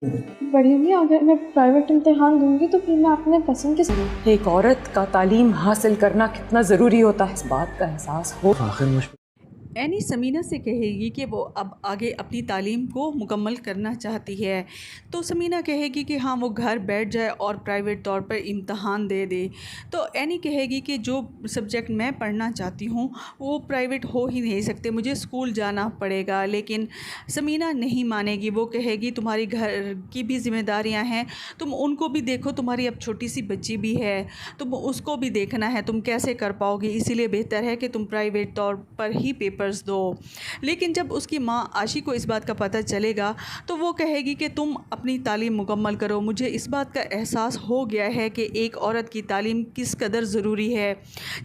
بڑی امی اگر میں پرائیویٹ امتحان دوں گی تو پھر میں اپنے پسند کے ایک عورت کا تعلیم حاصل کرنا کتنا ضروری ہوتا ہے، اس بات کا احساس ہو۔ اینی سمینہ سے کہے گی کہ وہ اب آگے اپنی تعلیم کو مکمل کرنا چاہتی ہے، تو سمینہ کہے گی کہ ہاں وہ گھر بیٹھ جائے اور پرائیویٹ طور پر امتحان دے دے۔ تو اینی کہے گی کہ جو سبجیکٹ میں پڑھنا چاہتی ہوں وہ پرائیویٹ ہو ہی نہیں سکتے، مجھے اسکول جانا پڑے گا۔ لیکن سمینہ نہیں مانے گی، وہ کہے گی تمہاری گھر کی بھی ذمہ داریاں ہیں، تم ان کو بھی دیکھو، تمہاری اب چھوٹی سی بچی بھی ہے، تم اس کو بھی دیکھنا ہے، تم کیسے کر پاؤ گی، اسی لیے بہتر ہے کہ تم پرائیویٹ طور پر ہی پیپرز دو۔ لیکن جب اس کی ماں عاشی کو اس بات کا پتہ چلے گا تو وہ کہے گی کہ تم اپنی تعلیم مکمل کرو، مجھے اس بات کا احساس ہو گیا ہے کہ ایک عورت کی تعلیم کس قدر ضروری ہے۔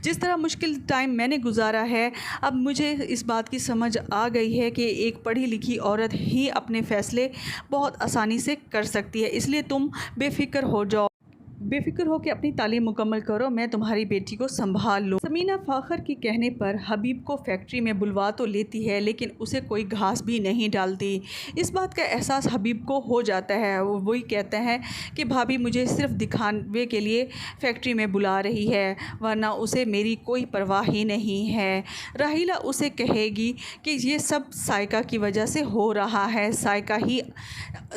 جس طرح مشکل ٹائم میں نے گزارا ہے، اب مجھے اس بات کی سمجھ آ گئی ہے کہ ایک پڑھی لکھی عورت ہی اپنے فیصلے بہت آسانی سے کر سکتی ہے، اس لیے تم بے فکر ہو جاؤ، بے فکر ہو کے اپنی تعلیم مکمل کرو، میں تمہاری بیٹی کو سنبھال لوں۔ سمینہ فاخر کے کہنے پر حبیب کو فیکٹری میں بلوا تو لیتی ہے لیکن اسے کوئی گھاس بھی نہیں ڈالتی۔ اس بات کا احساس حبیب کو ہو جاتا ہے، وہی کہتا ہے کہ بھابھی مجھے صرف دکھاوے کے لیے فیکٹری میں بلا رہی ہے، ورنہ اسے میری کوئی پرواہ ہی نہیں ہے۔ راحیلہ اسے کہے گی کہ یہ سب سائقہ کی وجہ سے ہو رہا ہے، سائقہ ہی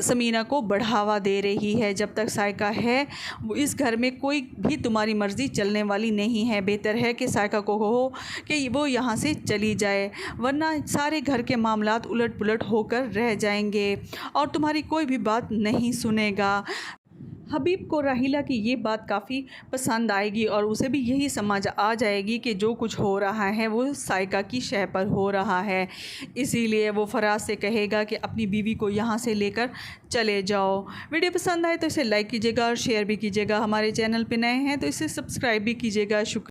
سمینہ کو بڑھاوا دے رہی ہے، جب تک سائقہ ہے اس گھر میں کوئی بھی تمہاری مرضی چلنے والی نہیں ہے، بہتر ہے کہ سائقہ کو کہو کہ وہ یہاں سے چلی جائے، ورنہ سارے گھر کے معاملات الٹ پلٹ ہو کر رہ جائیں گے اور تمہاری کوئی بھی بات نہیں سنے گا۔ حبیب کو راحیلہ کی یہ بات کافی پسند آئے گی اور اسے بھی یہی سمجھ آ جائے گی کہ جو کچھ ہو رہا ہے وہ سائقہ کی شے پر ہو رہا ہے، اسی لیے وہ فراز سے کہے گا کہ اپنی بیوی کو یہاں سے لے کر چلے جاؤ۔ ویڈیو پسند آئے تو اسے لائک کیجیے گا اور شیئر بھی کیجیے گا، ہمارے چینل پہ نئے ہیں تو اسے سبسکرائب بھی کیجیے گا۔ شکریہ۔